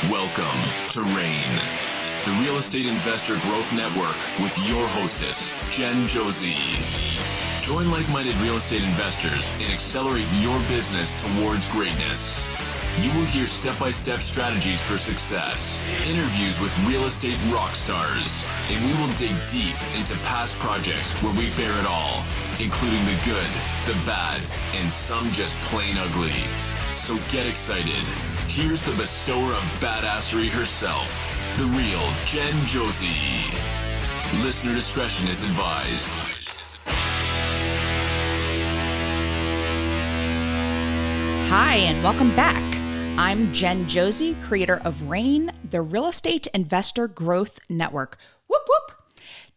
Welcome to RAIN, the Real Estate Investor Growth Network with your hostess, Jen Josie. Join like-minded real estate investors and accelerate your business towards greatness. You will hear step-by-step strategies for success, interviews with real estate rock stars, and we will dig deep into past projects where we bear it all, including the good, the bad, and some just plain ugly. So get excited. Here's the bestower of badassery herself, the real Jen Josie. Listener discretion is advised. Hi, and welcome back. I'm Jen Josie, creator of RAIN, the Real Estate Investor Growth Network. Whoop, whoop.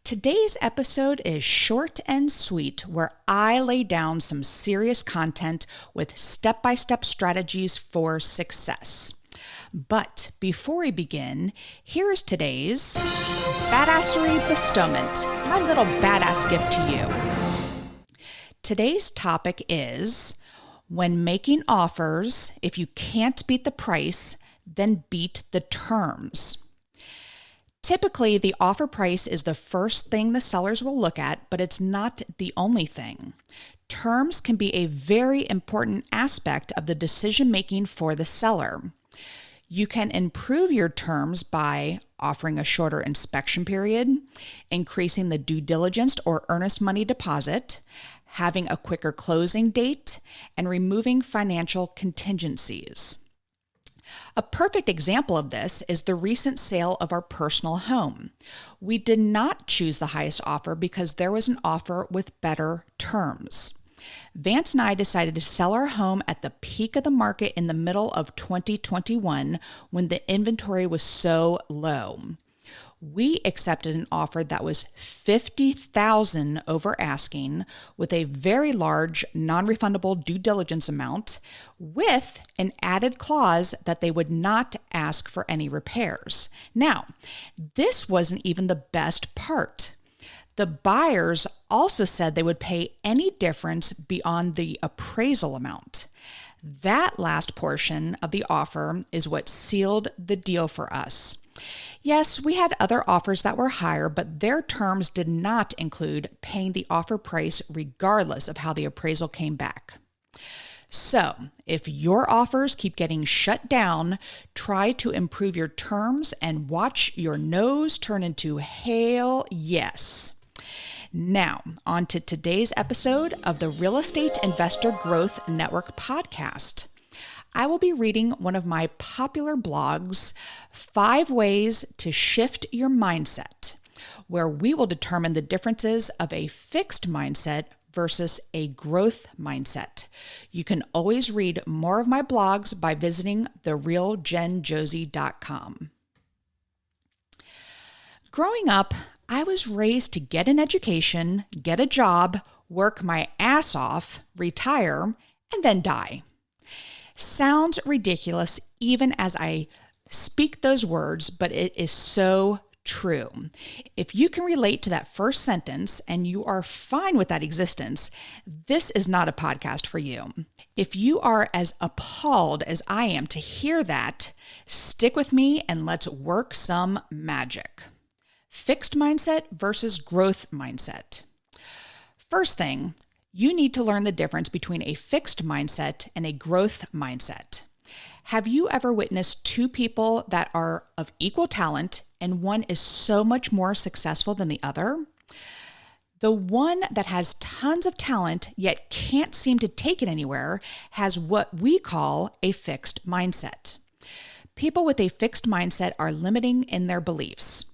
Today's episode is short and sweet, where I lay down some serious content with step-by-step strategies for success. But before we begin, here's today's Badassery Bestowment, my little badass gift to you. Today's topic is, when making offers, if you can't beat the price, then beat the terms. Typically, the offer price is the first thing the sellers will look at, but it's not the only thing. Terms can be a very important aspect of the decision-making for the seller. You can improve your terms by offering a shorter inspection period, increasing the due diligence or earnest money deposit, having a quicker closing date, and removing financial contingencies. A perfect example of this is the recent sale of our personal home. We did not choose the highest offer because there was an offer with better terms. Vance and I decided to sell our home at the peak of the market in the middle of 2021 when the inventory was so low. We accepted an offer that was $50,000 over asking, with a very large non-refundable due diligence amount, with an added clause that they would not ask for any repairs. Now, this wasn't even the best part. The buyers also said they would pay any difference beyond the appraisal amount. That last portion of the offer is what sealed the deal for us. Yes, we had other offers that were higher, but their terms did not include paying the offer price regardless of how the appraisal came back. So, if your offers keep getting shut down, try to improve your terms and watch your no's turn into hell yes. Now, on to today's episode of the Real Estate Investor Growth Network podcast. I will be reading one of my popular blogs, 5 Ways to Shift Your Mindset, where we will determine the differences of a fixed mindset versus a growth mindset. You can always read more of my blogs by visiting therealjenjosie.com. Growing up, I was raised to get an education, get a job, work my ass off, retire, and then die. Sounds ridiculous even as I speak those words, but it is so true. If you can relate to that first sentence and you are fine with that existence, this is not a podcast for you. If you are as appalled as I am to hear that, stick with me and let's work some magic. Fixed mindset versus growth mindset. First thing, you need to learn the difference between a fixed mindset and a growth mindset. Have you ever witnessed 2 people that are of equal talent and one is so much more successful than the other? The one that has tons of talent yet can't seem to take it anywhere has what we call a fixed mindset. People with a fixed mindset are limiting in their beliefs.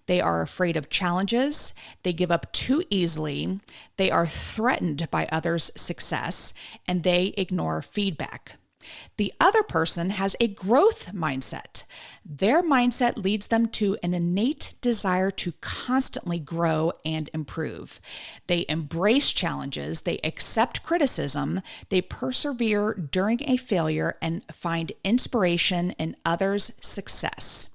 They are afraid of challenges, they give up too easily, they are threatened by others' success, and they ignore feedback. The other person has a growth mindset. Their mindset leads them to an innate desire to constantly grow and improve. They embrace challenges, they accept criticism, they persevere during a failure, and find inspiration in others' success.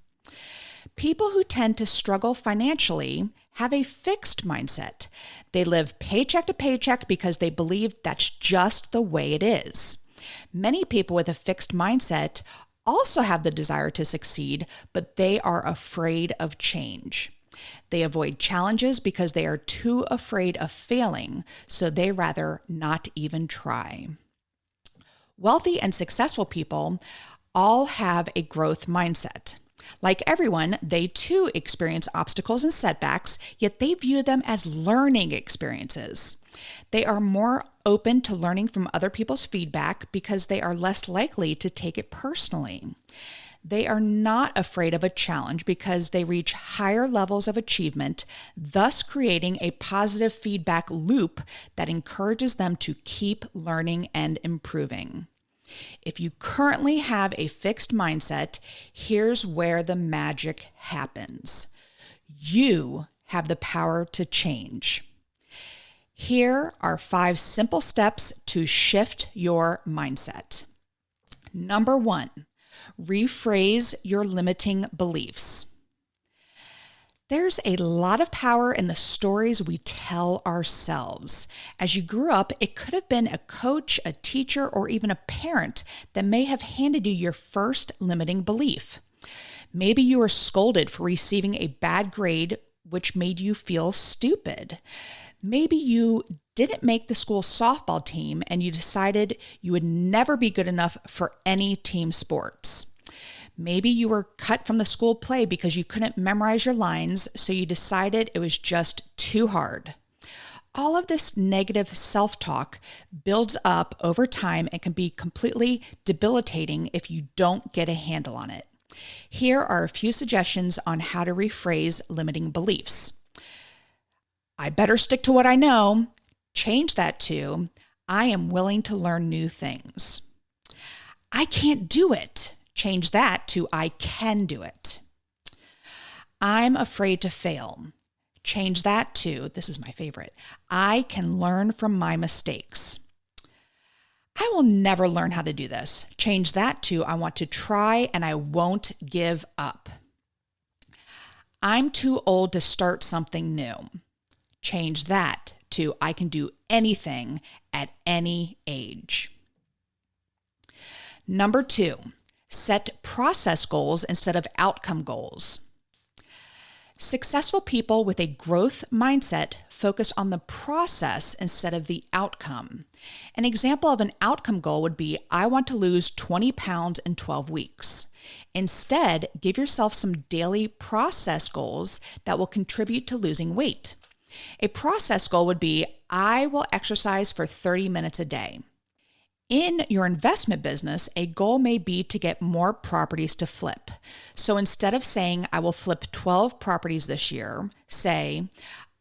People who tend to struggle financially have a fixed mindset. They live paycheck to paycheck because they believe that's just the way it is. Many people with a fixed mindset also have the desire to succeed, but they are afraid of change. They avoid challenges because they are too afraid of failing, so they rather not even try. Wealthy and successful people all have a growth mindset. Like everyone, they too experience obstacles and setbacks, yet they view them as learning experiences. They are more open to learning from other people's feedback because they are less likely to take it personally. They are not afraid of a challenge because they reach higher levels of achievement, thus creating a positive feedback loop that encourages them to keep learning and improving. If you currently have a fixed mindset, here's where the magic happens. You have the power to change. Here are 5 simple steps to shift your mindset. Number 1, rephrase your limiting beliefs. There's a lot of power in the stories we tell ourselves. As you grew up, it could have been a coach, a teacher, or even a parent that may have handed you your first limiting belief. Maybe you were scolded for receiving a bad grade, which made you feel stupid. Maybe you didn't make the school softball team and you decided you would never be good enough for any team sports. Maybe you were cut from the school play because you couldn't memorize your lines, so you decided it was just too hard. All of this negative self-talk builds up over time and can be completely debilitating if you don't get a handle on it. Here are a few suggestions on how to rephrase limiting beliefs. I better stick to what I know. Change that to, I am willing to learn new things. I can't do it. Change that to, I can do it. I'm afraid to fail. Change that to, this is my favorite, I can learn from my mistakes. I will never learn how to do this. Change that to, I want to try and I won't give up. I'm too old to start something new. Change that to, I can do anything at any age. Number 2, set process goals instead of outcome goals. Successful people with a growth mindset focus on the process instead of the outcome. An example of an outcome goal would be, I want to lose 20 pounds in 12 weeks. Instead, give yourself some daily process goals that will contribute to losing weight. A process goal would be, I will exercise for 30 minutes a day. In your investment business, a goal may be to get more properties to flip. So instead of saying, I will flip 12 properties this year, say,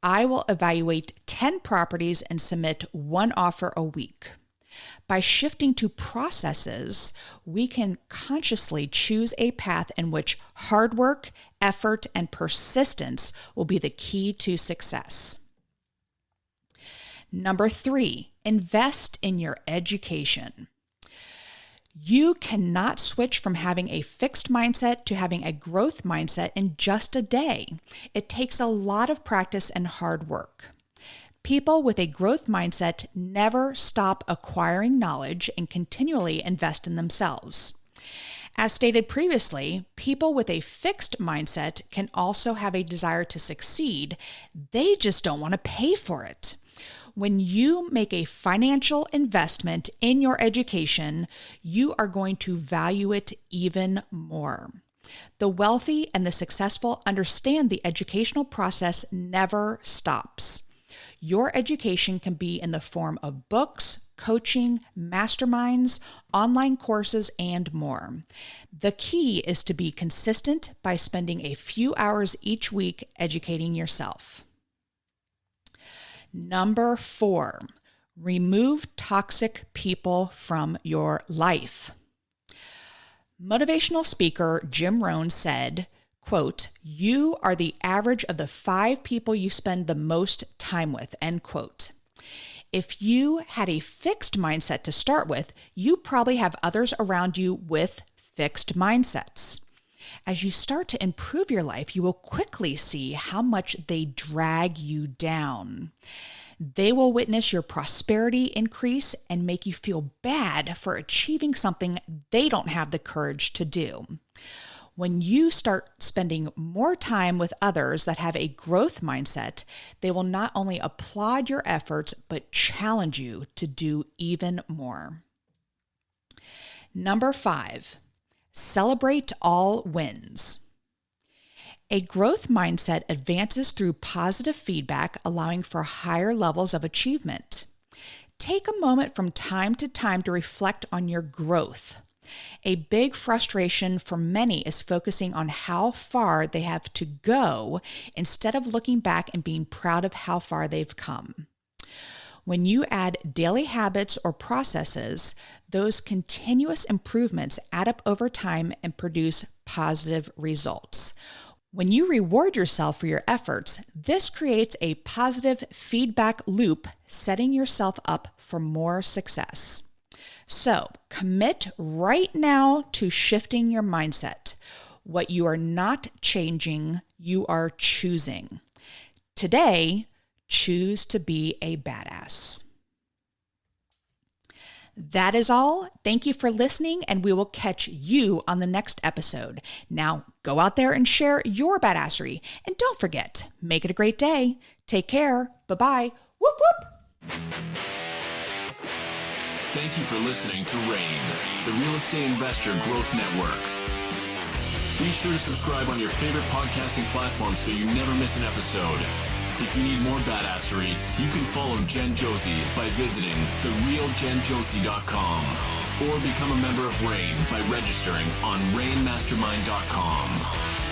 I will evaluate 10 properties and submit 1 offer a week. By shifting to processes, we can consciously choose a path in which hard work, effort, and persistence will be the key to success. Number 3, invest in your education. You cannot switch from having a fixed mindset to having a growth mindset in just a day. It takes a lot of practice and hard work. People with a growth mindset never stop acquiring knowledge and continually invest in themselves. As stated previously, people with a fixed mindset can also have a desire to succeed. They just don't want to pay for it. When you make a financial investment in your education, you are going to value it even more. The wealthy and the successful understand the educational process never stops. Your education can be in the form of books, coaching, masterminds, online courses, and more. The key is to be consistent by spending a few hours each week educating yourself. Number 4, remove toxic people from your life. Motivational speaker Jim Rohn said, quote, you are the average of the 5 people you spend the most time with, end quote. If you had a fixed mindset to start with, you probably have others around you with fixed mindsets. As you start to improve your life, you will quickly see how much they drag you down. They will witness your prosperity increase and make you feel bad for achieving something they don't have the courage to do. When you start spending more time with others that have a growth mindset, they will not only applaud your efforts, but challenge you to do even more. Number 5, celebrate all wins. A growth mindset advances through positive feedback, allowing for higher levels of achievement. Take a moment from time to time to reflect on your growth. A big frustration for many is focusing on how far they have to go instead of looking back and being proud of how far they've come. When you add daily habits or processes, those continuous improvements add up over time and produce positive results. When you reward yourself for your efforts, this creates a positive feedback loop, setting yourself up for more success. So, commit right now to shifting your mindset. What you are not changing, you are choosing. Today, choose to be a badass. That is all. Thank you for listening, and we will catch you on the next episode. Now, go out there and share your badassery. And don't forget, make it a great day. Take care. Bye-bye. Whoop, whoop. Thank you for listening to RAIN, the Real Estate Investor Growth Network. Be sure to subscribe on your favorite podcasting platform so you never miss an episode. If you need more badassery, you can follow Jen Josie by visiting therealjenjosie.com or become a member of RAIN by registering on rainmastermind.com.